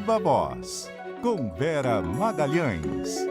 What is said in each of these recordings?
Viva Voz, com Vera Magalhães.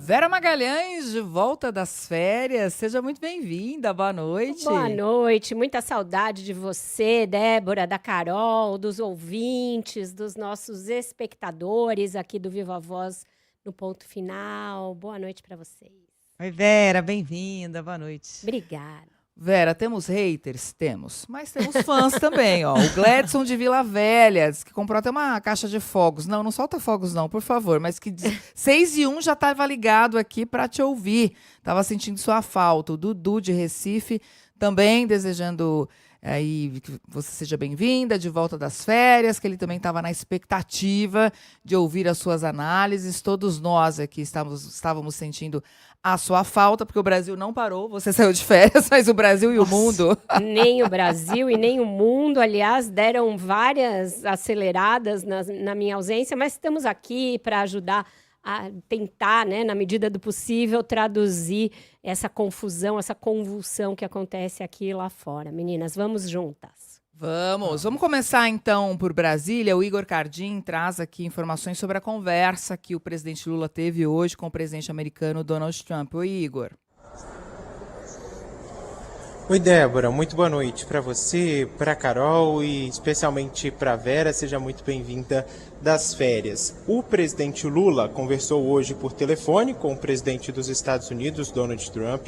Vera Magalhães, de volta das férias. Seja muito bem-vinda. Boa noite. Boa noite. Muita saudade de você, Débora, da Carol, dos ouvintes, dos nossos espectadores aqui do Viva Voz no Ponto Final. Boa noite para vocês. Oi, Vera. Bem-vinda. Boa noite. Obrigada. Vera, temos haters? Temos. Mas temos fãs também, ó. O Gledson de Vila Velha, que comprou até uma caixa de fogos. Não solta fogos não, por favor. Mas que 6:01 já estava ligado aqui para te ouvir. Tava sentindo sua falta. O Dudu de Recife também desejando aí que você seja bem-vinda, de volta das férias, que ele também estava na expectativa de ouvir as suas análises. Todos nós aqui estávamos sentindo a sua falta, porque o Brasil não parou, você saiu de férias, mas o Brasil e o mundo... Nem o Brasil e nem o mundo, aliás, deram várias aceleradas na minha ausência, mas estamos aqui para ajudar a tentar, né, na medida do possível, traduzir essa confusão, essa convulsão que acontece aqui e lá fora. Meninas, vamos juntas. Vamos começar então por Brasília. O Igor Cardim traz aqui informações sobre a conversa que o presidente Lula teve hoje com o presidente americano Donald Trump. Oi, Igor. Oi, Débora. Muito boa noite para você, para a Carol e especialmente para a Vera. Seja muito bem-vinda das férias. O presidente Lula conversou hoje por telefone com o presidente dos Estados Unidos, Donald Trump,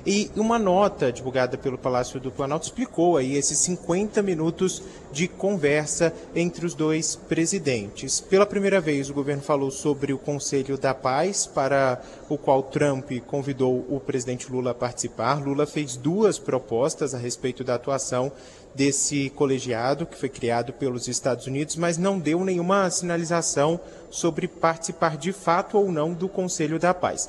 e uma nota divulgada pelo Palácio do Planalto explicou aí esses 50 minutos de conversa entre os dois presidentes. Pela primeira vez, o governo falou sobre o Conselho da Paz, para o qual Trump convidou o presidente Lula a participar. Lula fez duas propostas a respeito da atuação desse colegiado que foi criado pelos Estados Unidos, mas não deu nenhuma sinalização sobre participar de fato ou não do Conselho da Paz.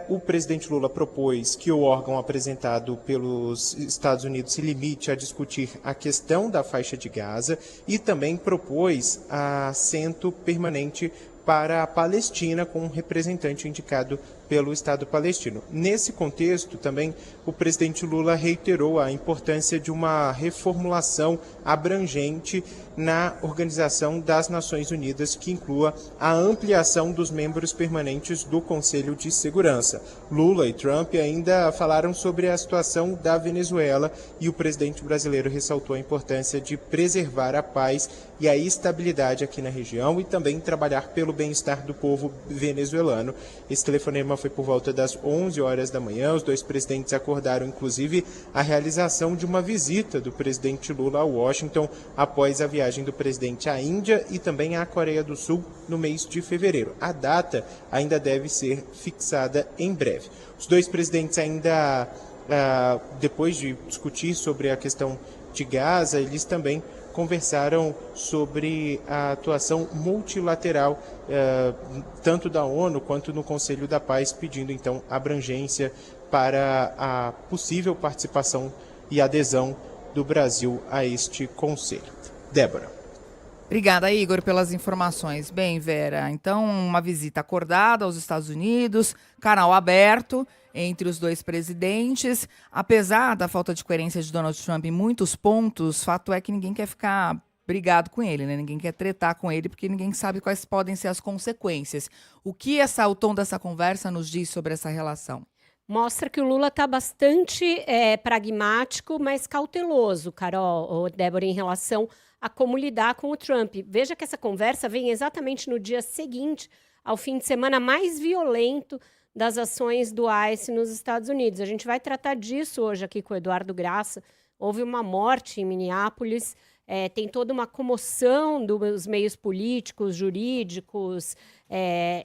O presidente Lula propôs que o órgão apresentado pelos Estados Unidos se limite a discutir a questão da faixa de Gaza e também propôs assento permanente para a Palestina, com um representante indicado pelo Estado palestino. Nesse contexto, também, o presidente Lula reiterou a importância de uma reformulação abrangente na Organização das Nações Unidas, que inclua a ampliação dos membros permanentes do Conselho de Segurança. Lula e Trump ainda falaram sobre a situação da Venezuela e o presidente brasileiro ressaltou a importância de preservar a paz e a estabilidade aqui na região e também trabalhar pelo bem-estar do povo venezuelano. Esse telefonema foi por volta das 11 horas da manhã. Os dois presidentes acordaram, inclusive, a realização de uma visita do presidente Lula a Washington após a viagem do presidente à Índia e também à Coreia do Sul no mês de fevereiro. A data ainda deve ser fixada em breve. Os dois presidentes ainda, depois de discutir sobre a questão de Gaza, eles também conversaram sobre a atuação multilateral, tanto da ONU quanto no Conselho da Paz, pedindo então abrangência para a possível participação e adesão do Brasil a este conselho. Débora. Obrigada, Igor, pelas informações. Bem, Vera, então uma visita acordada aos Estados Unidos, canal aberto entre os dois presidentes. Apesar da falta de coerência de Donald Trump em muitos pontos, fato é que ninguém quer ficar brigado com ele, né? Ninguém quer tretar com ele, porque ninguém sabe quais podem ser as consequências. O que o tom dessa conversa nos diz sobre essa relação? Mostra que o Lula está bastante pragmático, mas cauteloso, Carol, ou Débora, em relação a como lidar com o Trump. Veja que essa conversa vem exatamente no dia seguinte ao fim de semana mais violento das ações do ICE nos Estados Unidos. A gente vai tratar disso hoje aqui com o Eduardo Graça. Houve uma morte em Minneapolis, tem toda uma comoção dos meios políticos, jurídicos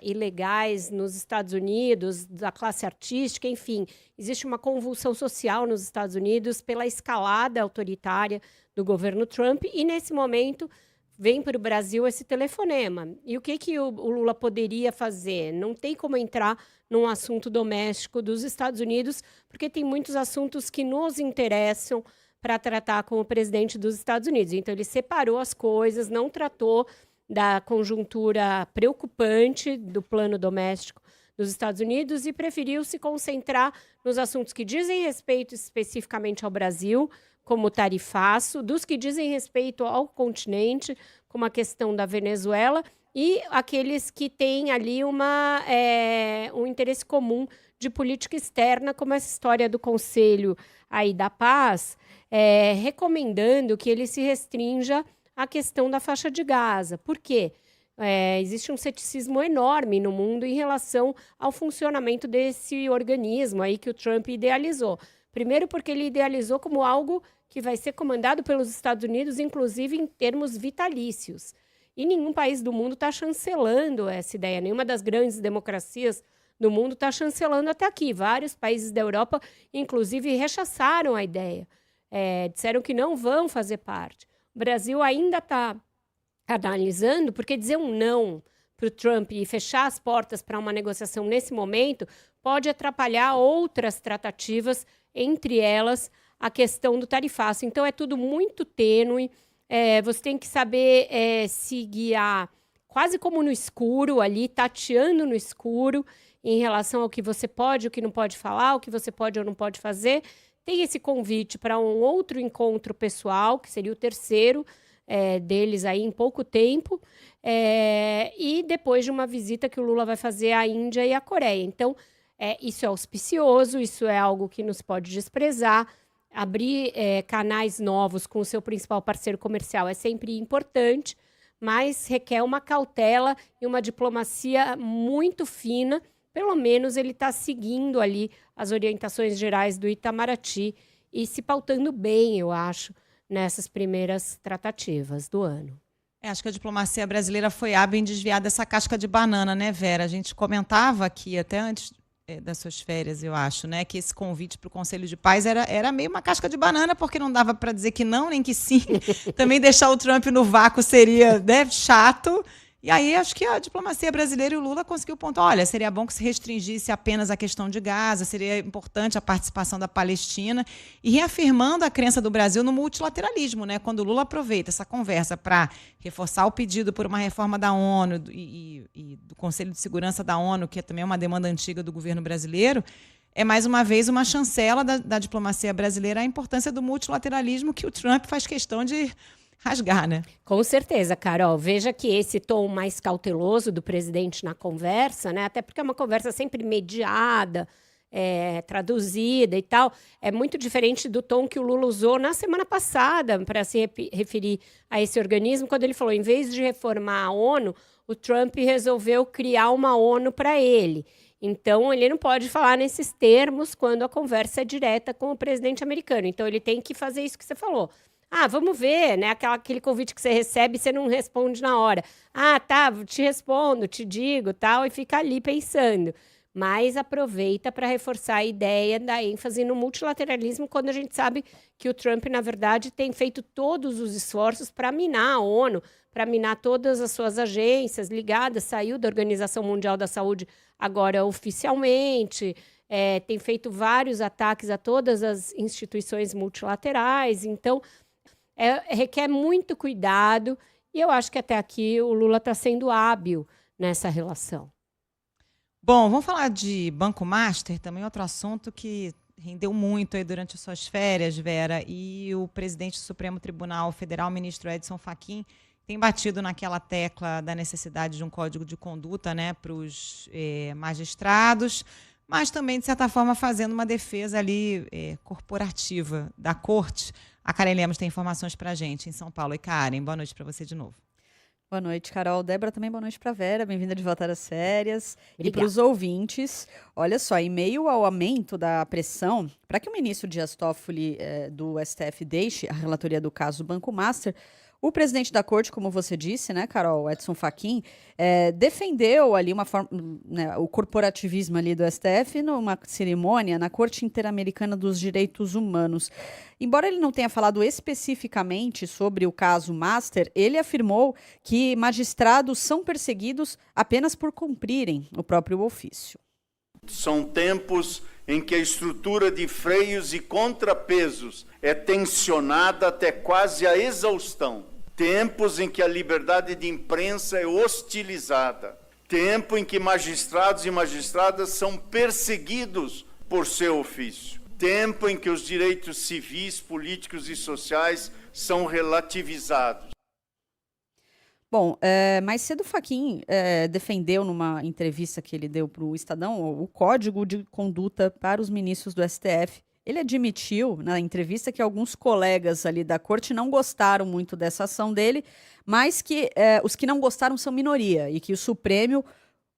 e legais nos Estados Unidos, da classe artística, enfim. Existe uma convulsão social nos Estados Unidos pela escalada autoritária do governo Trump e, nesse momento, vem para o Brasil esse telefonema. E o que o Lula poderia fazer? Não tem como entrar num assunto doméstico dos Estados Unidos, porque tem muitos assuntos que nos interessam para tratar com o presidente dos Estados Unidos. Então, ele separou as coisas, não tratou da conjuntura preocupante do plano doméstico dos Estados Unidos e preferiu se concentrar nos assuntos que dizem respeito especificamente ao Brasil, como o tarifaço, dos que dizem respeito ao continente, como a questão da Venezuela, e aqueles que têm ali um interesse comum de política externa, como essa história do Conselho aí da Paz, recomendando que ele se restrinja à questão da faixa de Gaza. Por quê? Existe um ceticismo enorme no mundo em relação ao funcionamento desse organismo aí que o Trump idealizou. Primeiro porque ele idealizou como algo que vai ser comandado pelos Estados Unidos, inclusive em termos vitalícios. E nenhum país do mundo está chancelando essa ideia. Nenhuma das grandes democracias do mundo está chancelando até aqui. Vários países da Europa, inclusive, rechaçaram a ideia. Disseram que não vão fazer parte. O Brasil ainda está analisando, porque dizer um não para o Trump e fechar as portas para uma negociação nesse momento pode atrapalhar outras tratativas, entre elas a questão do tarifaço. Então, é tudo muito tênue. Você tem que saber se guiar quase como no escuro, ali, tateando no escuro, em relação ao que você pode, o que não pode falar, o que você pode ou não pode fazer. Tem esse convite para um outro encontro pessoal, que seria o terceiro deles aí em pouco tempo, e depois de uma visita que o Lula vai fazer à Índia e à Coreia. Então, isso é auspicioso, isso é algo que não se pode desprezar. Abrir canais novos com o seu principal parceiro comercial é sempre importante, mas requer uma cautela e uma diplomacia muito fina. Pelo menos ele está seguindo ali as orientações gerais do Itamaraty e se pautando bem, eu acho, nessas primeiras tratativas do ano. Acho que a diplomacia brasileira foi hábil em desviar dessa casca de banana, né, Vera? A gente comentava aqui, até antes das suas férias, eu acho, né, que esse convite para o Conselho de Paz era meio uma casca de banana, porque não dava para dizer que não, nem que sim. Também deixar o Trump no vácuo seria, né, chato. E aí acho que a diplomacia brasileira e o Lula conseguiu pontuar, olha, seria bom que se restringisse apenas a questão de Gaza, seria importante a participação da Palestina, e reafirmando a crença do Brasil no multilateralismo, né? Quando o Lula aproveita essa conversa para reforçar o pedido por uma reforma da ONU e do Conselho de Segurança da ONU, que é também uma demanda antiga do governo brasileiro, é mais uma vez uma chancela da diplomacia brasileira à importância do multilateralismo que o Trump faz questão de rasgar, né? Com certeza, Carol. Veja que esse tom mais cauteloso do presidente na conversa, né? Até porque é uma conversa sempre mediada, traduzida e tal, é muito diferente do tom que o Lula usou na semana passada para se referir a esse organismo, quando ele falou, em vez de reformar a ONU, o Trump resolveu criar uma ONU para ele. Então, ele não pode falar nesses termos quando a conversa é direta com o presidente americano. Então, ele tem que fazer isso que você falou. Vamos ver, né? Aquele convite que você recebe e você não responde na hora. Tá, te respondo, te digo, tal, e fica ali pensando. Mas aproveita para reforçar a ideia da ênfase no multilateralismo, quando a gente sabe que o Trump, na verdade, tem feito todos os esforços para minar a ONU, para minar todas as suas agências ligadas, saiu da Organização Mundial da Saúde agora oficialmente, tem feito vários ataques a todas as instituições multilaterais, então requer muito cuidado, e eu acho que até aqui o Lula está sendo hábil nessa relação. Bom, vamos falar de Banco Master, também outro assunto que rendeu muito aí durante as suas férias, Vera, e o presidente do Supremo Tribunal Federal, ministro Edson Fachin, tem batido naquela tecla da necessidade de um código de conduta, né, para os magistrados, mas também, de certa forma, fazendo uma defesa ali corporativa da corte. A Karen Lemos tem informações para a gente em São Paulo. E Karen, boa noite para você de novo. Boa noite, Carol. Débora, também boa noite para Vera. Bem-vinda de volta às férias. Obrigada. E para os ouvintes, olha só, em meio ao aumento da pressão, para que o ministro Dias Toffoli do STF deixe a relatoria do caso Banco Master, o presidente da corte, como você disse, né, Carol, Edson Fachin, defendeu ali uma forma, né, o corporativismo ali do STF numa cerimônia na Corte Interamericana dos Direitos Humanos. Embora ele não tenha falado especificamente sobre o caso Master, ele afirmou que magistrados são perseguidos apenas por cumprirem o próprio ofício. São tempos em que a estrutura de freios e contrapesos é tensionada até quase a exaustão. Tempos em que a liberdade de imprensa é hostilizada. Tempo em que magistrados e magistradas são perseguidos por seu ofício. Tempo em que os direitos civis, políticos e sociais são relativizados. Bom, mais cedo o Fachin defendeu numa entrevista que ele deu para o Estadão o código de conduta para os ministros do STF. Ele admitiu na entrevista que alguns colegas ali da corte não gostaram muito dessa ação dele, mas que os que não gostaram são minoria e que o Supremo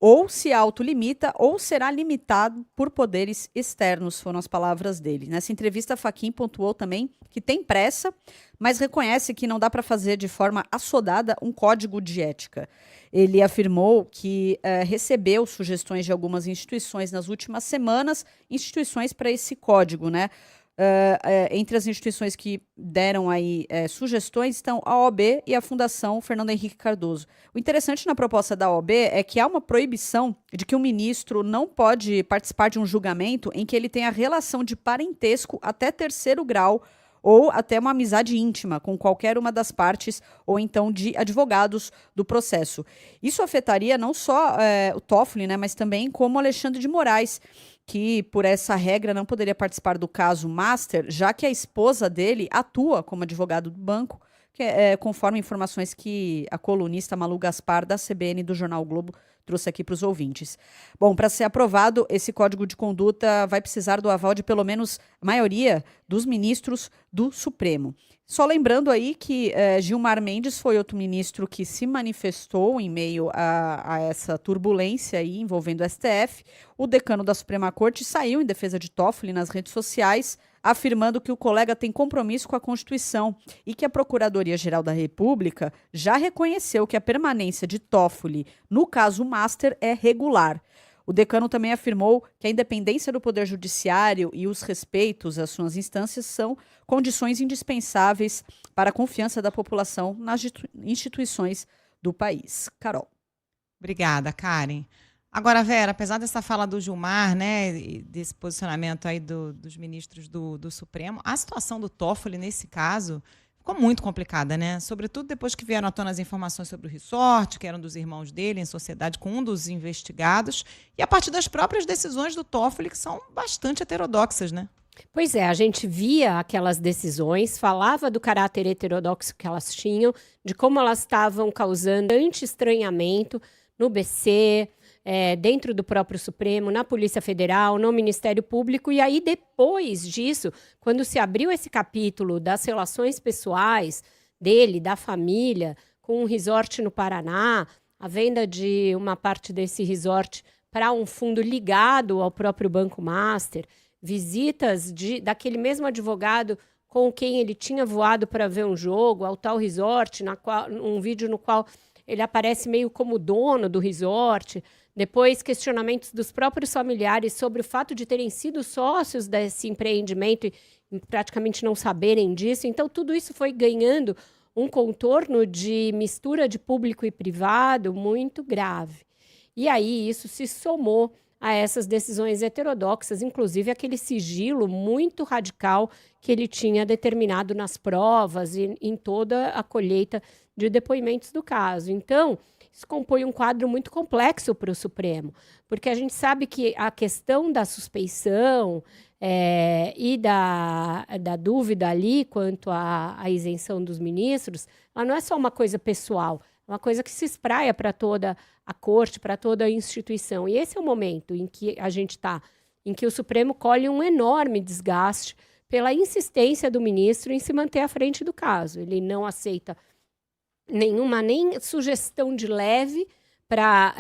ou se autolimita ou será limitado por poderes externos, foram as palavras dele. Nessa entrevista, Fachin pontuou também que tem pressa, mas reconhece que não dá para fazer de forma assodada um código de ética. Ele afirmou que recebeu sugestões de algumas instituições nas últimas semanas, instituições para esse código, né? Entre as instituições que deram aí sugestões estão a OAB e a Fundação Fernando Henrique Cardoso. O interessante na proposta da OAB é que há uma proibição de que um ministro não pode participar de um julgamento em que ele tenha relação de parentesco até terceiro grau ou até uma amizade íntima com qualquer uma das partes ou então de advogados do processo. Isso afetaria não só o Toffoli, né, mas também como Alexandre de Moraes, que por essa regra não poderia participar do caso Master, já que a esposa dele atua como advogado do banco, conforme informações que a colunista Malu Gaspar, da CBN do Jornal o Globo, trouxe aqui para os ouvintes. Bom, para ser aprovado, esse código de conduta vai precisar do aval de pelo menos a maioria dos ministros do Supremo. Só lembrando aí que Gilmar Mendes foi outro ministro que se manifestou em meio a essa turbulência aí envolvendo o STF. O decano da Suprema Corte saiu em defesa de Toffoli nas redes sociais, afirmando que o colega tem compromisso com a Constituição e que a Procuradoria-Geral da República já reconheceu que a permanência de Toffoli no caso Master é regular. O decano também afirmou que a independência do Poder Judiciário e os respeitos às suas instâncias são condições indispensáveis para a confiança da população nas instituições do país. Carol. Obrigada, Karen. Agora, Vera, apesar dessa fala do Gilmar, né, e desse posicionamento aí dos ministros do Supremo, a situação do Toffoli, nesse caso, ficou muito complicada, né? Sobretudo depois que vieram à tona as informações sobre o resort, que eram dos irmãos dele, em sociedade com um dos investigados, e a partir das próprias decisões do Toffoli, que são bastante heterodoxas, né? Pois é, a gente via aquelas decisões, falava do caráter heterodoxo que elas tinham, de como elas estavam causando estranhamento no BC, dentro do próprio Supremo, na Polícia Federal, no Ministério Público, e aí depois disso, quando se abriu esse capítulo das relações pessoais dele, da família, com um resort no Paraná, a venda de uma parte desse resort para um fundo ligado ao próprio Banco Master, visitas daquele mesmo advogado com quem ele tinha voado para ver um jogo, ao tal resort, um vídeo no qual ele aparece meio como dono do resort. Depois, questionamentos dos próprios familiares sobre o fato de terem sido sócios desse empreendimento e praticamente não saberem disso. Então, tudo isso foi ganhando um contorno de mistura de público e privado muito grave. E aí, isso se somou a essas decisões heterodoxas, inclusive aquele sigilo muito radical que ele tinha determinado nas provas e em toda a colheita de depoimentos do caso. Então, isso compõe um quadro muito complexo para o Supremo, porque a gente sabe que a questão da suspeição e da dúvida ali quanto à isenção dos ministros, ela não é só uma coisa pessoal, é uma coisa que se espraia para toda a corte, para toda a instituição. E esse é o momento em que a gente está, em que o Supremo colhe um enorme desgaste pela insistência do ministro em se manter à frente do caso. Ele não aceita nenhuma nem sugestão de leve para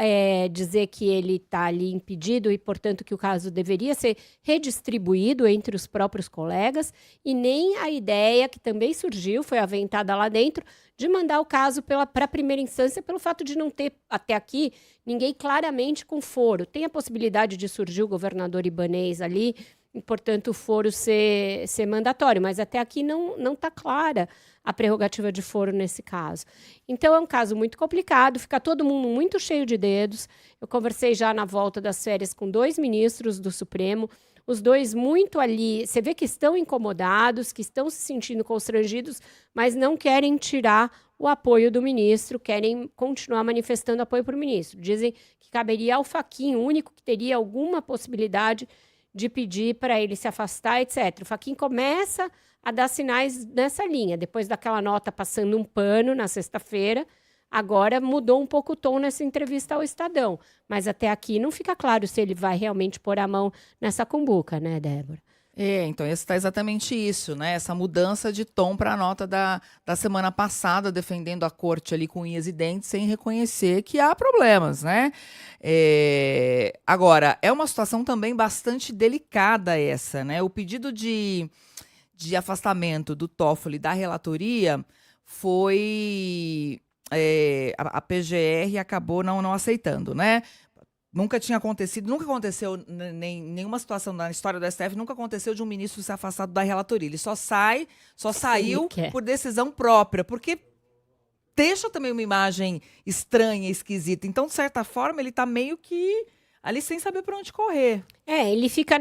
dizer que ele está ali impedido e, portanto, que o caso deveria ser redistribuído entre os próprios colegas, e nem a ideia que também surgiu, foi aventada lá dentro, de mandar o caso para a primeira instância pelo fato de não ter, até aqui, ninguém claramente com foro. Tem a possibilidade de surgir o governador Ibanez ali, e, portanto, o foro ser mandatório, mas até aqui não está clara a prerrogativa de foro nesse caso. Então, é um caso muito complicado, fica todo mundo muito cheio de dedos. Eu conversei já na volta das férias com 2 ministros do Supremo, os dois muito ali, você vê que estão incomodados, que estão se sentindo constrangidos, mas não querem tirar o apoio do ministro, querem continuar manifestando apoio para o ministro. Dizem que caberia ao Fachin, o único que teria alguma possibilidade de pedir para ele se afastar, etc. O Fachin começa a dar sinais nessa linha, depois daquela nota passando um pano na sexta-feira. Agora mudou um pouco o tom nessa entrevista ao Estadão, mas até aqui não fica claro se ele vai realmente pôr a mão nessa cumbuca, né, Débora? Então, está exatamente isso, né? Essa mudança de tom para a nota da semana passada, defendendo a corte ali com unhas e dentes, sem reconhecer que há problemas, né? Agora, é uma situação também bastante delicada essa, né? O pedido de afastamento do Toffoli da relatoria foi... a PGR acabou não aceitando, né? Nunca aconteceu nenhuma situação na história do STF, nunca aconteceu de um ministro ser afastado da relatoria. Ele só saiu por decisão própria, porque deixa também uma imagem estranha, esquisita. Então, de certa forma, ele está meio que ali sem saber para onde correr. Ele fica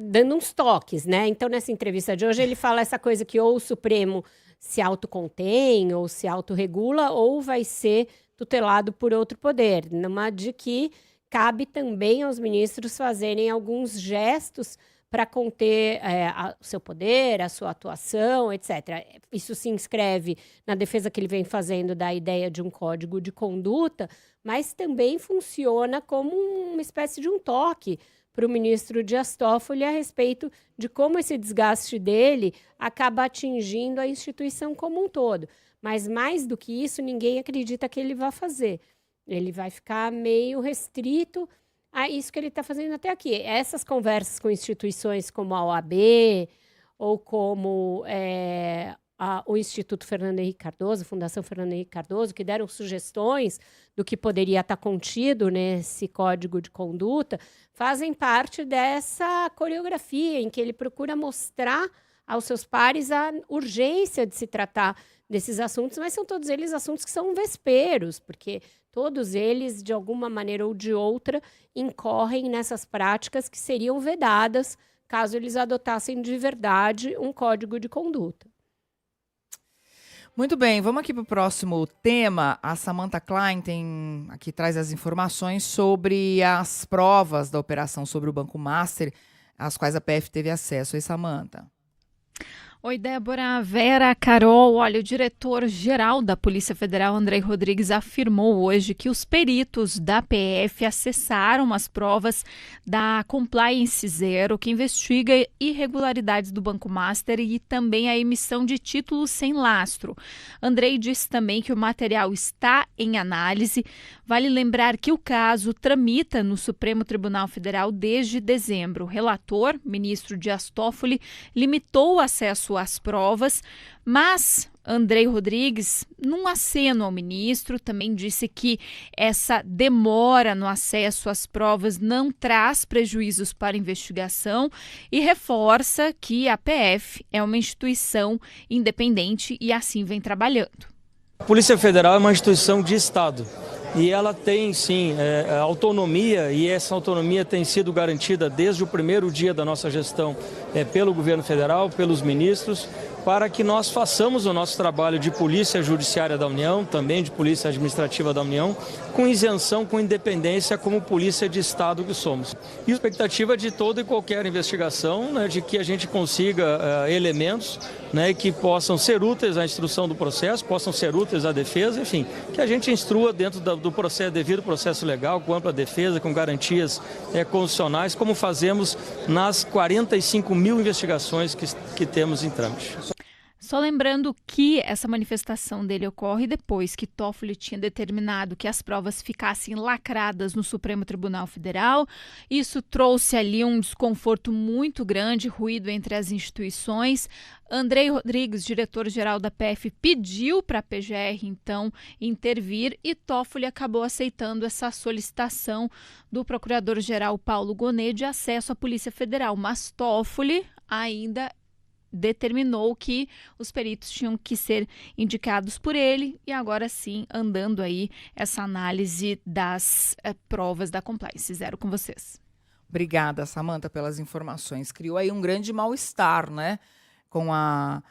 dando uns toques, né? Então, nessa entrevista de hoje, ele fala essa coisa que ou o Supremo se autocontém, ou se autorregula, ou vai ser tutelado por outro poder. Numa de que cabe também aos ministros fazerem alguns gestos para conter o seu poder, a sua atuação, etc. Isso se inscreve na defesa que ele vem fazendo da ideia de um código de conduta, mas também funciona como uma espécie de um toque para o ministro Dias Toffoli a respeito de como esse desgaste dele acaba atingindo a instituição como um todo. Mas, mais do que isso, ninguém acredita que ele vai fazer. Ele vai ficar meio restrito a isso que ele está fazendo até aqui. Essas conversas com instituições como a OAB ou como o Instituto Fernando Henrique Cardoso, a Fundação Fernando Henrique Cardoso, que deram sugestões do que poderia estar contido nesse código de conduta, fazem parte dessa coreografia em que ele procura mostrar aos seus pares a urgência de se tratar desses assuntos, mas são todos eles assuntos que são vesperos, porque todos eles, de alguma maneira ou de outra, incorrem nessas práticas que seriam vedadas caso eles adotassem de verdade um código de conduta. Muito bem, vamos aqui para o próximo tema. A Samantha Klein aqui traz as informações sobre as provas da operação sobre o Banco Master, às quais a PF teve acesso. Oi, Samantha. Oi, Débora, Vera, Carol. Olha, o diretor-geral da Polícia Federal, Andrei Rodrigues, afirmou hoje que os peritos da PF acessaram as provas da Compliance Zero, que investiga irregularidades do Banco Master e também a emissão de títulos sem lastro. Andrei disse também que o material está em análise. Vale lembrar que o caso tramita no Supremo Tribunal Federal desde dezembro. O relator, ministro Dias Toffoli, limitou o acesso às provas, mas Andrei Rodrigues, num aceno ao ministro, também disse que essa demora no acesso às provas não traz prejuízos para a investigação e reforça que a PF é uma instituição independente e assim vem trabalhando. A Polícia Federal é uma instituição de Estado. E ela tem, sim, autonomia, e essa autonomia tem sido garantida desde o primeiro dia da nossa gestão pelo governo federal, pelos ministros, para que nós façamos o nosso trabalho de polícia judiciária da União, também de polícia administrativa da União, com isenção, com independência, como polícia de Estado que somos. E a expectativa de toda e qualquer investigação, né, de que a gente consiga elementos, né, que possam ser úteis à instrução do processo, possam ser úteis à defesa, enfim, que a gente instrua dentro do processo, devido processo legal, com ampla defesa, com garantias constitucionais, como fazemos nas 45 mil investigações que temos em trâmite. Só lembrando que essa manifestação dele ocorre depois que Toffoli tinha determinado que as provas ficassem lacradas no Supremo Tribunal Federal. Isso trouxe ali um desconforto muito grande, ruído entre as instituições. Andrei Rodrigues, diretor-geral da PF, pediu para a PGR, então, intervir e Toffoli acabou aceitando essa solicitação do procurador-geral Paulo Gonet de acesso à Polícia Federal. Mas Toffoli ainda determinou que os peritos tinham que ser indicados por ele e agora sim, andando aí essa análise das provas da Compliance Zero com vocês. Obrigada, Samanta, pelas informações. Criou aí um grande mal-estar, né, com a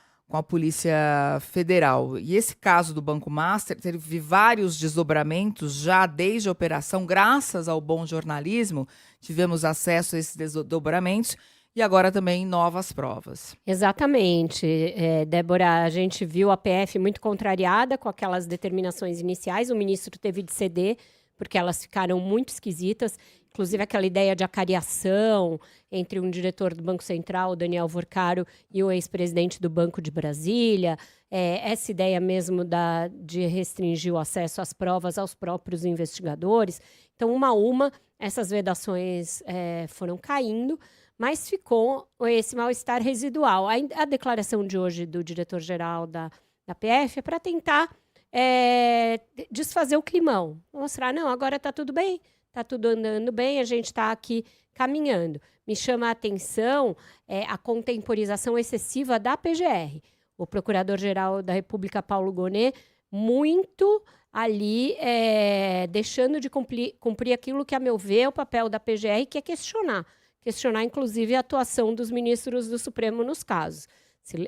Polícia Federal. E esse caso do Banco Master teve vários desdobramentos já desde a operação, graças ao bom jornalismo, tivemos acesso a esses desdobramentos e agora também novas provas. Exatamente. Débora, a gente viu a PF muito contrariada com aquelas determinações iniciais, o ministro teve de ceder, porque elas ficaram muito esquisitas. Inclusive, aquela ideia de acariação entre um diretor do Banco Central, Daniel Vorcaro, e o ex-presidente do Banco de Brasília. Essa ideia mesmo de restringir o acesso às provas aos próprios investigadores. Então, uma a uma, essas vedações foram caindo, mas ficou esse mal-estar residual. A declaração de hoje do diretor-geral da PF é para tentar desfazer o climão. Mostrar, não, agora está tudo bem. Está tudo andando bem, a gente está aqui caminhando. Me chama a atenção a contemporização excessiva da PGR. O Procurador-Geral da República, Paulo Gonet, muito ali deixando de cumprir aquilo que, a meu ver, é o papel da PGR, que é questionar. Questionar, inclusive, a atuação dos ministros do Supremo nos casos.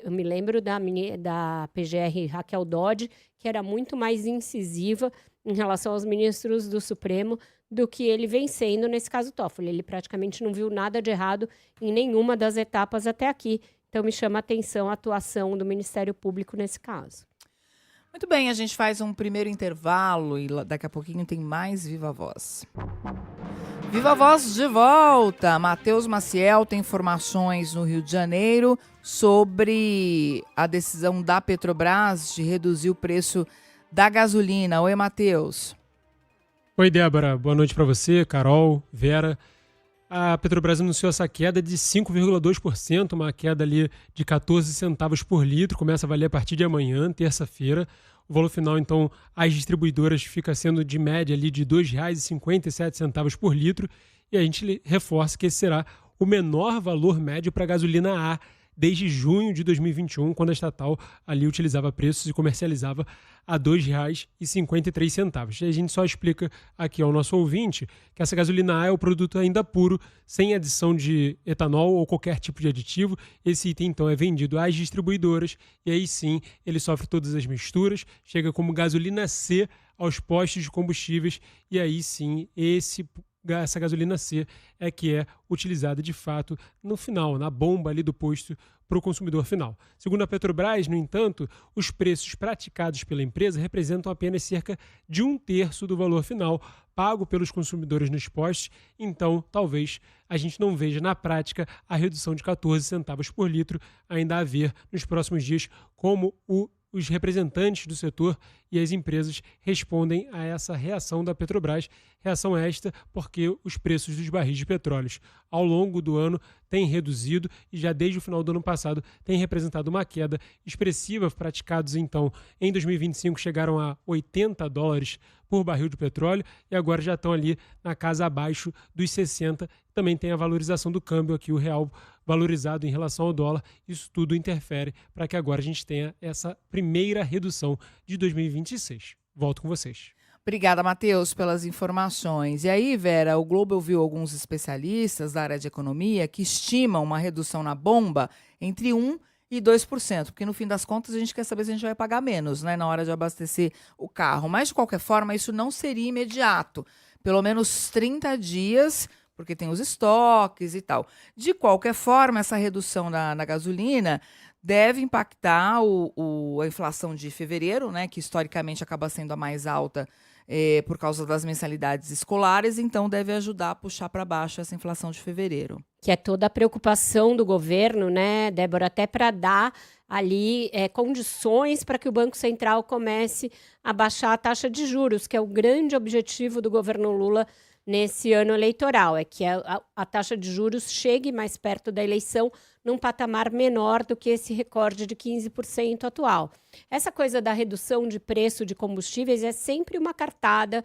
Eu me lembro da PGR Raquel Dodge, que era muito mais incisiva em relação aos ministros do Supremo do que ele vem sendo nesse caso Toffoli. Ele praticamente não viu nada de errado em nenhuma das etapas até aqui. Então, me chama a atenção a atuação do Ministério Público nesse caso. Muito bem, a gente faz um primeiro intervalo e daqui a pouquinho tem mais Viva Voz. Viva Voz de volta! Matheus Maciel tem informações no Rio de Janeiro sobre a decisão da Petrobras de reduzir o preço da gasolina. Oi, Matheus. Oi, Débora. Boa noite para você, Carol, Vera. A Petrobras anunciou essa queda de 5,2%, uma queda ali de 14 centavos por litro, começa a valer a partir de amanhã, terça-feira. O valor final, então, às distribuidoras fica sendo de média ali de R$ 2,57 por litro, e a gente reforça que esse será o menor valor médio para a gasolina A desde junho de 2021, quando a estatal ali utilizava preços e comercializava a R$ 2,53. E a gente só explica aqui ao nosso ouvinte que essa gasolina A é o produto ainda puro, sem adição de etanol ou qualquer tipo de aditivo. Esse item, então, é vendido às distribuidoras e aí sim ele sofre todas as misturas, chega como gasolina C aos postos de combustíveis e aí sim essa gasolina C é que é utilizada de fato no final, na bomba ali do posto para o consumidor final. Segundo a Petrobras, no entanto, os preços praticados pela empresa representam apenas cerca de 1/3 do valor final pago pelos consumidores nos postos, então talvez a gente não veja na prática a redução de 14 centavos por litro ainda a ver nos próximos dias, como os representantes do setor e as empresas respondem a essa reação da Petrobras. Reação esta porque os preços dos barris de petróleo ao longo do ano têm reduzido e já desde o final do ano passado têm representado uma queda expressiva. Praticados então em 2025 chegaram a $80 por barril de petróleo e agora já estão ali na casa abaixo dos 60. Também tem a valorização do câmbio aqui, o real valorizado em relação ao dólar. Isso tudo interfere para que agora a gente tenha essa primeira redução de 2026. Volto com vocês. Obrigada, Matheus, pelas informações. E aí, Vera, o Globo ouviu alguns especialistas da área de economia que estimam uma redução na bomba entre 1% e 2%, porque no fim das contas a gente quer saber se a gente vai pagar menos, né, na hora de abastecer o carro. Mas, de qualquer forma, isso não seria imediato. Pelo menos 30 dias, porque tem os estoques e tal. De qualquer forma, essa redução na gasolina deve impactar a inflação de fevereiro, né, que historicamente acaba sendo a mais alta por causa das mensalidades escolares, então deve ajudar a puxar para baixo essa inflação de fevereiro. Que é toda a preocupação do governo, né, Débora, até para dar ali condições para que o Banco Central comece a baixar a taxa de juros, que é o grande objetivo do governo Lula nesse ano eleitoral, é que a taxa de juros chegue mais perto da eleição num patamar menor do que esse recorde de 15% atual. Essa coisa da redução de preço de combustíveis é sempre uma cartada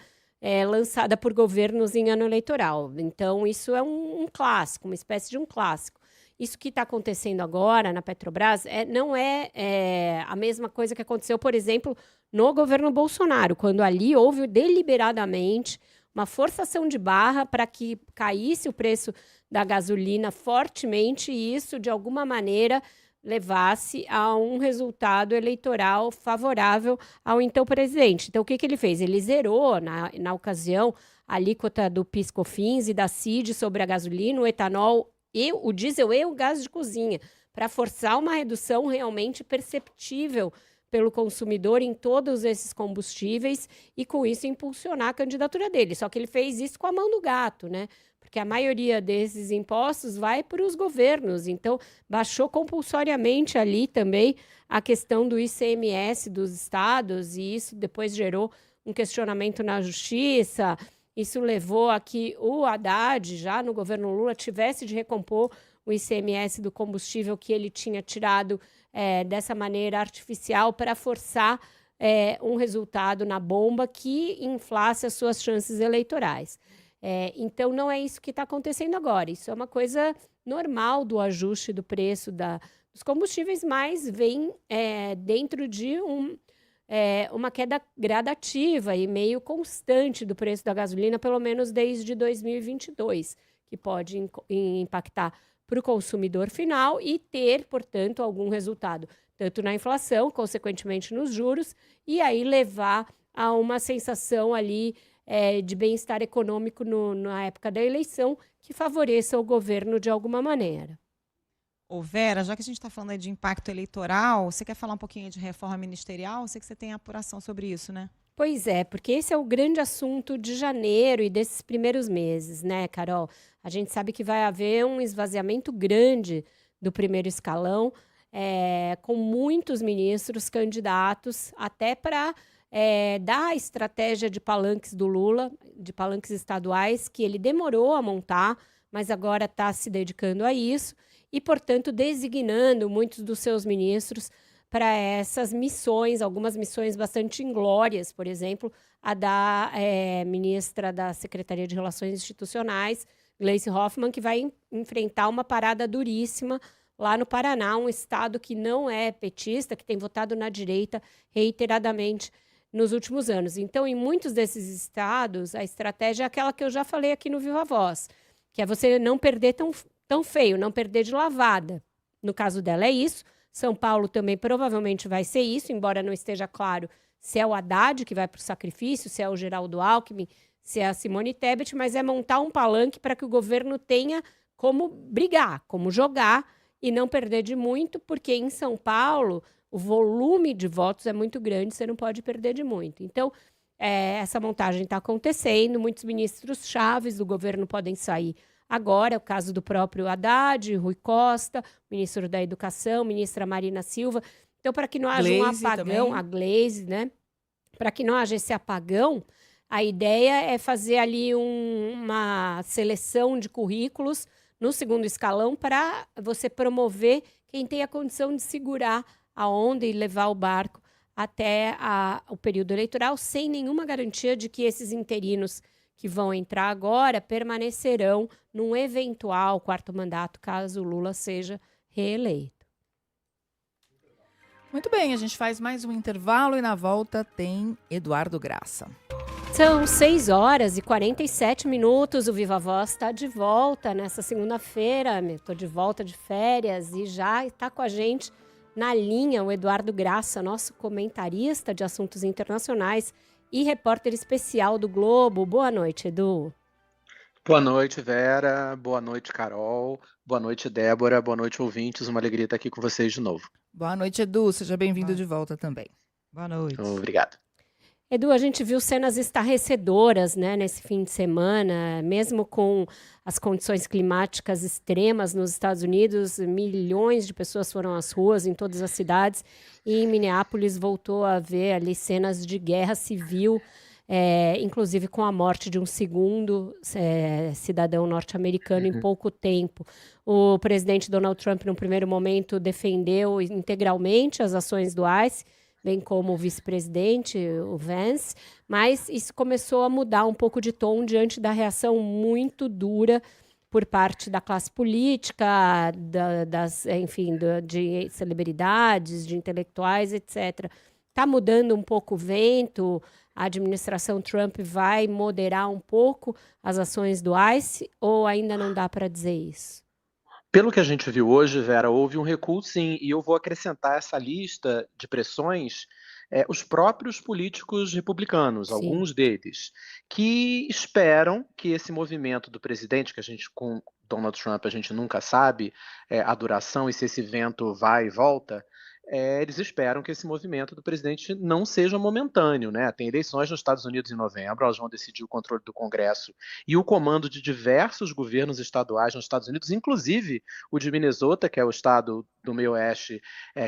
lançada por governos em ano eleitoral. Então, isso é um clássico, uma espécie de um clássico. Isso que está acontecendo agora na Petrobras não é a mesma coisa que aconteceu, por exemplo, no governo Bolsonaro, quando ali houve deliberadamente uma forçação de barra para que caísse o preço da gasolina fortemente e isso, de alguma maneira, levasse a um resultado eleitoral favorável ao então presidente. Então, o que ele fez? Ele zerou, na ocasião, a alíquota do PIS/COFINS e da CID sobre a gasolina, o etanol, o diesel e o gás de cozinha, para forçar uma redução realmente perceptível pelo consumidor em todos esses combustíveis e, com isso, impulsionar a candidatura dele. Só que ele fez isso com a mão do gato, né? Porque a maioria desses impostos vai para os governos. Então, baixou compulsoriamente ali também a questão do ICMS dos estados, e isso depois gerou um questionamento na justiça. Isso levou a que o Haddad, já no governo Lula, tivesse de recompor o ICMS do combustível que ele tinha tirado dessa maneira artificial para forçar um resultado na bomba que inflasse as suas chances eleitorais. Então, não é isso que está acontecendo agora. Isso é uma coisa normal do ajuste do preço dos combustíveis, mas vem dentro de uma queda gradativa e meio constante do preço da gasolina, pelo menos desde 2022, que pode impactar para o consumidor final e ter, portanto, algum resultado, tanto na inflação, consequentemente nos juros, e aí levar a uma sensação ali de bem-estar econômico na época da eleição que favoreça o governo de alguma maneira. Ô Vera, já que a gente está falando aí de impacto eleitoral, você quer falar um pouquinho de reforma ministerial? Eu sei que você tem apuração sobre isso, né? Pois é, porque esse é o grande assunto de janeiro e desses primeiros meses, né, Carol? A gente sabe que vai haver um esvaziamento grande do primeiro escalão, com muitos ministros candidatos, até para dar a estratégia de palanques do Lula, de palanques estaduais, que ele demorou a montar, mas agora está se dedicando a isso, e, portanto, designando muitos dos seus ministros para essas missões, algumas missões bastante inglórias, por exemplo, a da ministra da Secretaria de Relações Institucionais, Gleisi Hoffmann, que vai enfrentar uma parada duríssima lá no Paraná, um estado que não é petista, que tem votado na direita reiteradamente nos últimos anos. Então, em muitos desses estados, a estratégia é aquela que eu já falei aqui no Viva Voz, que é você não perder tão feio, não perder de lavada. No caso dela é isso. São Paulo também provavelmente vai ser isso, embora não esteja claro se é o Haddad que vai para o sacrifício, se é o Geraldo Alckmin, se é a Simone Tebet, mas é montar um palanque para que o governo tenha como brigar, como jogar e não perder de muito, porque em São Paulo o volume de votos é muito grande, você não pode perder de muito. Então, essa montagem está acontecendo, muitos ministros chaves do governo podem sair agora, é o caso do próprio Haddad, Rui Costa, ministro da Educação, ministra Marina Silva. Então, para que não haja um apagão, a Gleisi, né? Para que não haja esse apagão, a ideia é fazer ali uma seleção de currículos no segundo escalão para você promover quem tem a condição de segurar a onda e levar o barco até o período eleitoral, sem nenhuma garantia de que esses interinos que vão entrar agora permanecerão num eventual quarto mandato, caso o Lula seja reeleito. Muito bem, a gente faz mais um intervalo e na volta tem Eduardo Graça. São 6h47, o Viva Voz está de volta nessa segunda-feira. Estou de volta de férias e já está com a gente na linha o Eduardo Graça, nosso comentarista de assuntos internacionais e repórter especial do Globo. Boa noite, Edu. Boa noite, Vera. Boa noite, Carol. Boa noite, Débora. Boa noite, ouvintes. Uma alegria estar aqui com vocês de novo. Boa noite, Edu. Seja bem-vindo de volta também. Boa noite. Obrigado. Edu, a gente viu cenas estarrecedoras, né, nesse fim de semana, mesmo com as condições climáticas extremas nos Estados Unidos, milhões de pessoas foram às ruas em todas as cidades, e em Minneapolis voltou a haver ali cenas de guerra civil, inclusive com a morte de um segundo cidadão norte-americano em pouco tempo. O presidente Donald Trump, no primeiro momento, defendeu integralmente as ações do ICE, bem como o vice-presidente, o Vance, mas isso começou a mudar um pouco de tom diante da reação muito dura por parte da classe política, de celebridades, de intelectuais, etc., Está mudando um pouco o vento? A administração Trump vai moderar um pouco as ações do ICE ou ainda não dá para dizer isso? Pelo que a gente viu hoje, Vera, houve um recuo sim, e eu vou acrescentar essa lista de pressões os próprios políticos republicanos, Sim. alguns deles, que esperam que esse movimento do presidente, que a gente com Donald Trump a gente nunca sabe a duração e se esse vento vai e volta, eles esperam que esse movimento do presidente não seja momentâneo, né? Tem eleições nos Estados Unidos em novembro, elas vão decidir o controle do Congresso e o comando de diversos governos estaduais nos Estados Unidos, inclusive o de Minnesota, que é o estado do meio oeste,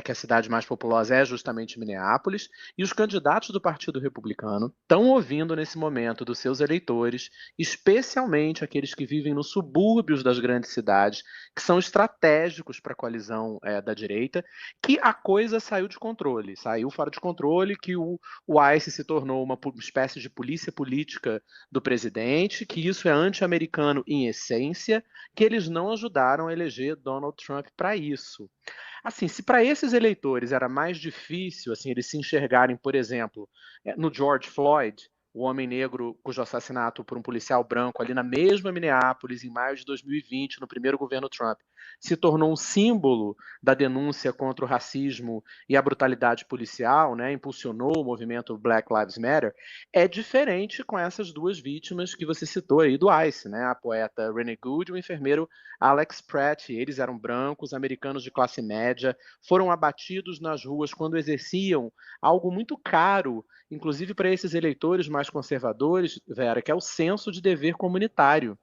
que é a cidade mais populosa é justamente Minneapolis, e os candidatos do Partido Republicano estão ouvindo nesse momento dos seus eleitores, especialmente aqueles que vivem nos subúrbios das grandes cidades, que são estratégicos para a coalizão da direita, que a coisa saiu de controle, saiu fora de controle, que o ICE se tornou uma espécie de polícia política do presidente, que isso é anti-americano em essência, que eles não ajudaram a eleger Donald Trump para isso. Assim, se para esses eleitores era mais difícil assim, eles se enxergarem, por exemplo, no George Floyd, o homem negro cujo assassinato por um policial branco ali na mesma Minneapolis, em maio de 2020, no primeiro governo Trump, se tornou um símbolo da denúncia contra o racismo e a brutalidade policial, né, impulsionou o movimento Black Lives Matter, é diferente com essas duas vítimas que você citou aí do ICE, né, a poeta Renee Good e o enfermeiro Alex Pratt. Eles eram brancos, americanos de classe média, foram abatidos nas ruas quando exerciam algo muito caro, inclusive para esses eleitores mais conservadores, Vera, que é o senso de dever comunitário.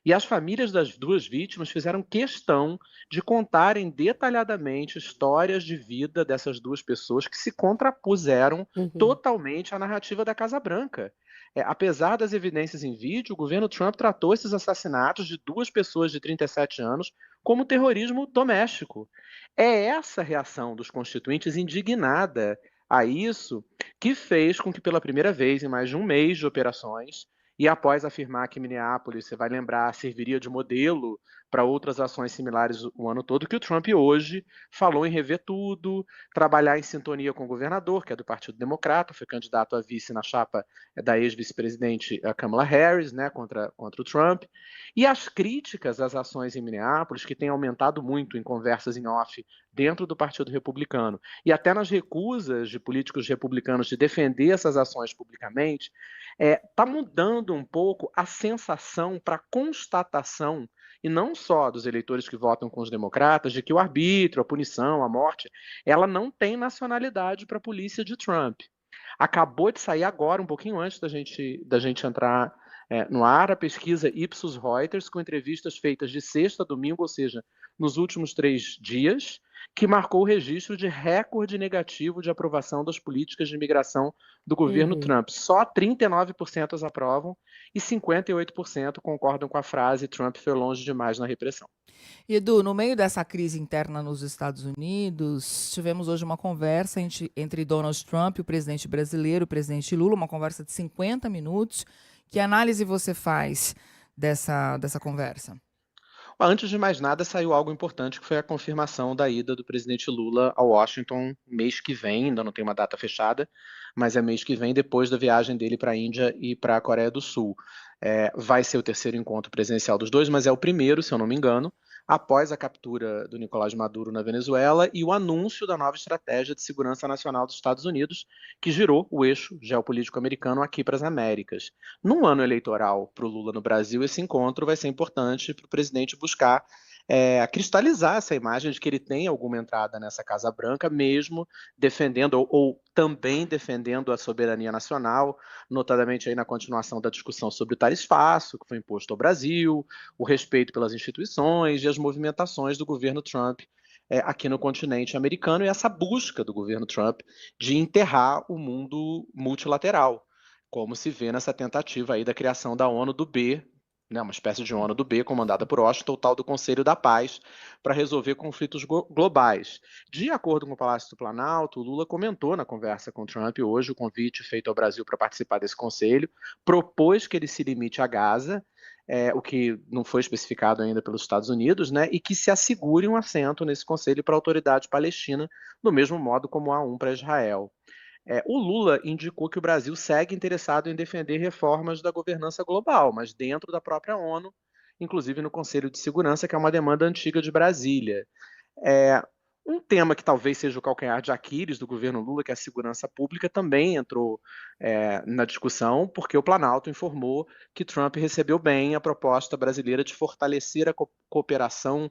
E as famílias das duas vítimas fizeram questão de contarem detalhadamente histórias de vida dessas duas pessoas que se contrapuseram totalmente à narrativa da Casa Branca. Apesar das evidências em vídeo, o governo Trump tratou esses assassinatos de duas pessoas de 37 anos como terrorismo doméstico. É essa reação dos constituintes indignada a isso que fez com que pela primeira vez em mais de um mês de operações, e após afirmar que Minneapolis, você vai lembrar, serviria de modelo para outras ações similares o ano todo, que o Trump hoje falou em rever tudo, trabalhar em sintonia com o governador, que é do Partido Democrata, foi candidato a vice na chapa da ex-vice-presidente Kamala Harris, né, contra o Trump. E as críticas às ações em Minneapolis, que têm aumentado muito em conversas em off dentro do Partido Republicano, e até nas recusas de políticos republicanos de defender essas ações publicamente, está mudando um pouco a sensação para constatação, e não só dos eleitores que votam com os democratas, de que o arbítrio, a punição, a morte, ela não tem nacionalidade para a polícia de Trump. Acabou de sair agora, um pouquinho antes da gente entrar no ar, a pesquisa Ipsos Reuters, com entrevistas feitas de sexta a domingo, ou seja, nos últimos 3 dias, que marcou o registro de recorde negativo de aprovação das políticas de imigração do governo Trump. Só 39% as aprovam e 58% concordam com a frase "Trump foi longe demais na repressão". Edu, no meio dessa crise interna nos Estados Unidos, tivemos hoje uma conversa entre Donald Trump, o presidente brasileiro, o presidente Lula, uma conversa de 50 minutos. Que análise você faz dessa conversa? Antes de mais nada, saiu algo importante, que foi a confirmação da ida do presidente Lula a Washington mês que vem, ainda não tem uma data fechada, mas é mês que vem, depois da viagem dele para a Índia e para a Coreia do Sul. Vai ser o terceiro encontro presidencial dos dois, mas é o primeiro, se eu não me engano, após a captura do Nicolás Maduro na Venezuela e o anúncio da nova estratégia de segurança nacional dos Estados Unidos, que girou o eixo geopolítico americano aqui para as Américas. Num ano eleitoral para o Lula no Brasil, esse encontro vai ser importante para o presidente buscar cristalizar essa imagem de que ele tem alguma entrada nessa Casa Branca, mesmo defendendo ou também defendendo a soberania nacional, notadamente aí na continuação da discussão sobre o tarifaço que foi imposto ao Brasil, o respeito pelas instituições e as movimentações do governo Trump aqui no continente americano, e essa busca do governo Trump de enterrar o mundo multilateral, como se vê nessa tentativa aí da criação da ONU do B, né, uma espécie de ONU do B, comandada por Washington, o tal do Conselho da Paz, para resolver conflitos globais. De acordo com o Palácio do Planalto, o Lula comentou na conversa com Trump hoje o convite feito ao Brasil para participar desse conselho, propôs que ele se limite a Gaza, o que não foi especificado ainda pelos Estados Unidos, né, e que se assegure um assento nesse conselho para a autoridade palestina, do mesmo modo como há um para Israel. O Lula indicou que o Brasil segue interessado em defender reformas da governança global, mas dentro da própria ONU, inclusive no Conselho de Segurança, que é uma demanda antiga de Brasília. Um tema que talvez seja o calcanhar de Aquiles do governo Lula, que é a segurança pública, também entrou na discussão, porque o Planalto informou que Trump recebeu bem a proposta brasileira de fortalecer a cooperação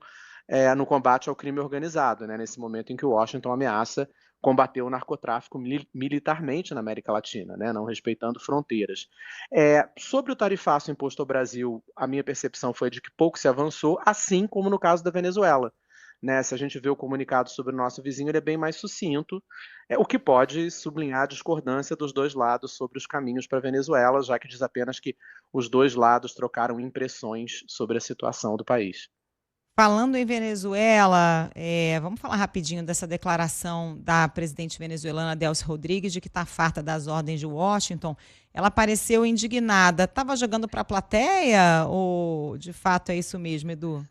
no combate ao crime organizado, né, nesse momento em que Washington ameaça combater o narcotráfico militarmente na América Latina, né, não respeitando fronteiras. Sobre o tarifaço imposto ao Brasil, a minha percepção foi de que pouco se avançou, assim como no caso da Venezuela. Né, se a gente vê o comunicado sobre o nosso vizinho, ele é bem mais sucinto, o que pode sublinhar a discordância dos dois lados sobre os caminhos para a Venezuela, já que diz apenas que os dois lados trocaram impressões sobre a situação do país. Falando em Venezuela, vamos falar rapidinho dessa declaração da presidente venezuelana Delcy Rodrigues de que está farta das ordens de Washington. Ela pareceu indignada. Estava jogando para a plateia ou de fato é isso mesmo, Edu?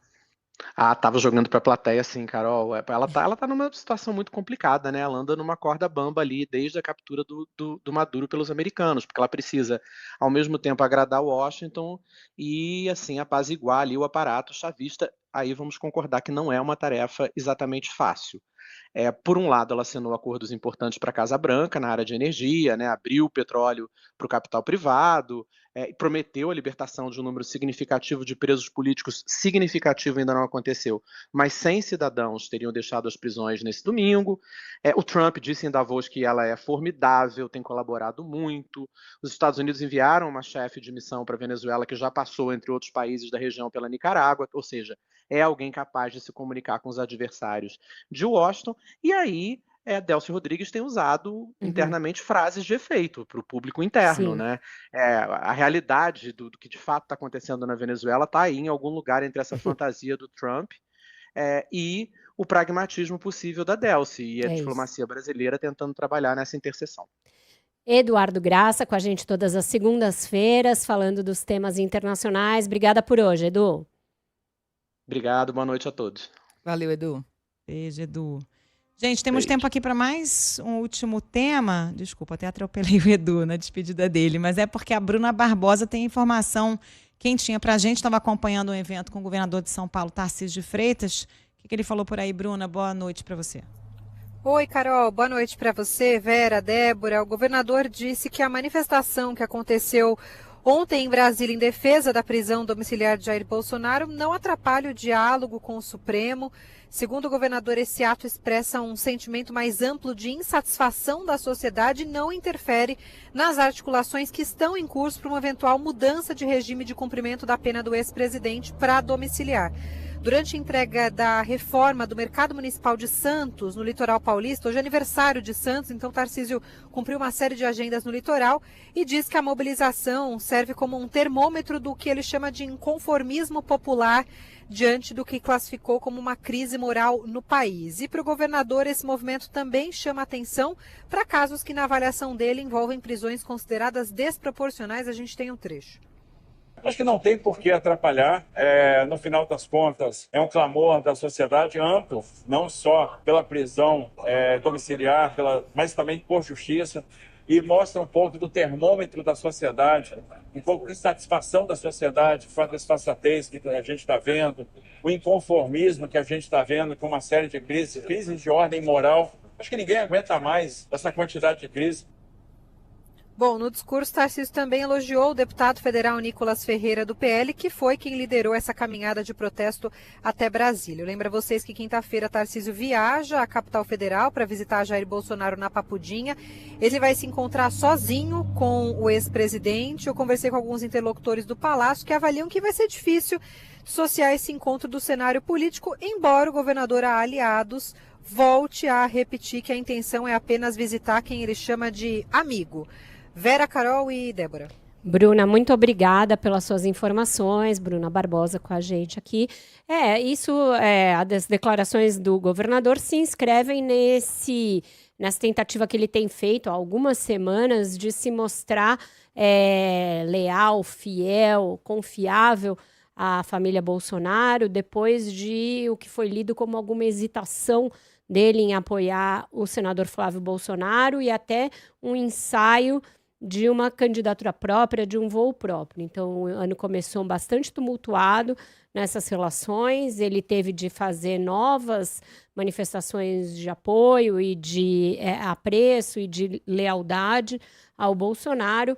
Tava jogando para a plateia, sim, Carol. Ela tá numa situação muito complicada, né? Ela anda numa corda bamba ali desde a captura do Maduro pelos americanos, porque ela precisa, ao mesmo tempo, agradar Washington e, assim, apaziguar ali o aparato chavista. Aí vamos concordar que não é uma tarefa exatamente fácil. Por um lado, ela assinou acordos importantes para a Casa Branca na área de energia, né, abriu o petróleo para o capital privado, e prometeu a libertação de um número significativo de presos políticos, significativo ainda não aconteceu, mas 100 cidadãos teriam deixado as prisões nesse domingo. O Trump disse em Davos que ela é formidável, tem colaborado muito. Os Estados Unidos enviaram uma chefe de missão para a Venezuela que já passou, entre outros países da região, pela Nicarágua, ou seja, é alguém capaz de se comunicar com os adversários de Washington. E aí, Delcy Rodrigues tem usado internamente frases de efeito para o público interno, né? A realidade do que de fato está acontecendo na Venezuela está aí em algum lugar entre essa fantasia do Trump e o pragmatismo possível da Delcy e a diplomacia brasileira tentando trabalhar nessa interseção. Eduardo Graça com a gente todas as segundas-feiras, falando dos temas internacionais. Obrigada por hoje, Edu. Obrigado, boa noite a todos. Valeu, Edu. Beijo, Edu. Gente, temos tempo aqui para mais um último tema. Desculpa, até atropelei o Edu na despedida dele, mas é porque a Bruna Barbosa tem informação quentinha para a gente. Estava acompanhando um evento com o governador de São Paulo, Tarcísio de Freitas. O que ele falou por aí, Bruna? Boa noite para você. Oi, Carol. Boa noite para você, Vera, Débora. O governador disse que a manifestação que aconteceu ontem em Brasília, em defesa da prisão domiciliar de Jair Bolsonaro, não atrapalha o diálogo com o Supremo. Segundo o governador, esse ato expressa um sentimento mais amplo de insatisfação da sociedade e não interfere nas articulações que estão em curso para uma eventual mudança de regime de cumprimento da pena do ex-presidente para domiciliar. Durante a entrega da reforma do Mercado Municipal de Santos, no litoral paulista, hoje é aniversário de Santos, então Tarcísio cumpriu uma série de agendas no litoral e diz que a mobilização serve como um termômetro do que ele chama de inconformismo popular diante do que classificou como uma crise moral no país. E para o governador, esse movimento também chama atenção para casos que, na avaliação dele, envolvem prisões consideradas desproporcionais. A gente tem um trecho. Acho que não tem por que atrapalhar. No final das contas, é um clamor da sociedade amplo, não só pela prisão domiciliar, mas também por justiça, e mostra um pouco do termômetro da sociedade, um pouco de insatisfação da sociedade, com a desfaçatez que a gente está vendo, o inconformismo que a gente está vendo com uma série de crises de ordem moral. Acho que ninguém aguenta mais essa quantidade de crise. Bom, no discurso, Tarcísio também elogiou o deputado federal Nicolas Ferreira, do PL, que foi quem liderou essa caminhada de protesto até Brasília. Eu lembro a vocês que quinta-feira Tarcísio viaja à capital federal para visitar Jair Bolsonaro na Papudinha. Ele vai se encontrar sozinho com o ex-presidente. Eu conversei com alguns interlocutores do Palácio que avaliam que vai ser difícil dissociar esse encontro do cenário político, embora o governador a aliados volte a repetir que a intenção é apenas visitar quem ele chama de amigo. Vera, Carol e Débora. Bruna, muito obrigada pelas suas informações. Bruna Barbosa com a gente aqui. As declarações do governador se inscrevem nessa tentativa que ele tem feito há algumas semanas de se mostrar leal, fiel, confiável à família Bolsonaro, depois de o que foi lido como alguma hesitação dele em apoiar o senador Flávio Bolsonaro e até um ensaio de uma candidatura própria, de um voo próprio. Então, o ano começou bastante tumultuado nessas relações, ele teve de fazer novas manifestações de apoio e de apreço e de lealdade ao Bolsonaro.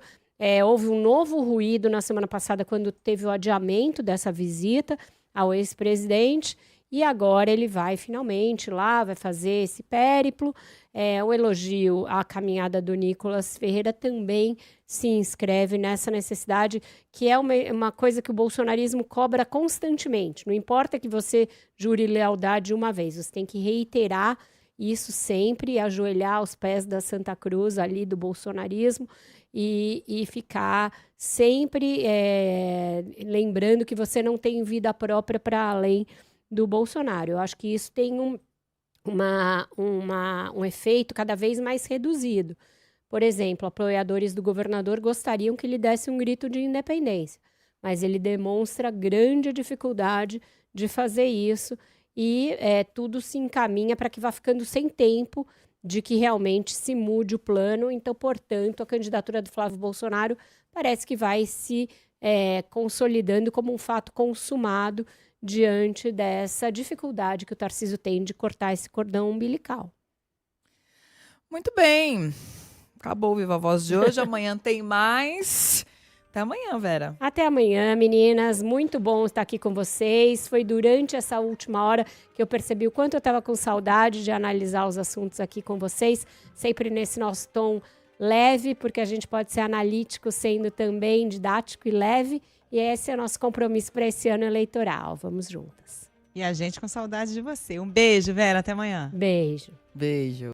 Houve um novo ruído na semana passada, quando teve o adiamento dessa visita ao ex-presidente, e agora ele vai finalmente lá, vai fazer esse périplo. O elogio à caminhada do Nicolas Ferreira também se inscreve nessa necessidade, que é uma coisa que o bolsonarismo cobra constantemente. Não importa que você jure lealdade uma vez, você tem que reiterar isso sempre, ajoelhar aos pés da Santa Cruz ali do bolsonarismo e ficar sempre lembrando que você não tem vida própria para além do Bolsonaro. Eu acho que isso tem um efeito cada vez mais reduzido. Por exemplo, apoiadores do governador gostariam que ele desse um grito de independência, mas ele demonstra grande dificuldade de fazer isso e tudo se encaminha para que vá ficando sem tempo de que realmente se mude o plano. Então, portanto, a candidatura do Flávio Bolsonaro parece que vai se consolidando como um fato consumado diante dessa dificuldade que o Tarcísio tem de cortar esse cordão umbilical. Muito bem. Acabou o Viva Voz de hoje. Amanhã tem mais. Até amanhã, Vera. Até amanhã, meninas. Muito bom estar aqui com vocês. Foi durante essa última hora que eu percebi o quanto eu estava com saudade de analisar os assuntos aqui com vocês, sempre nesse nosso tom leve, porque a gente pode ser analítico sendo também didático e leve. E esse é o nosso compromisso para esse ano eleitoral. Vamos juntas. E a gente com saudade de você. Um beijo, Vera. Até amanhã. Beijo. Beijo.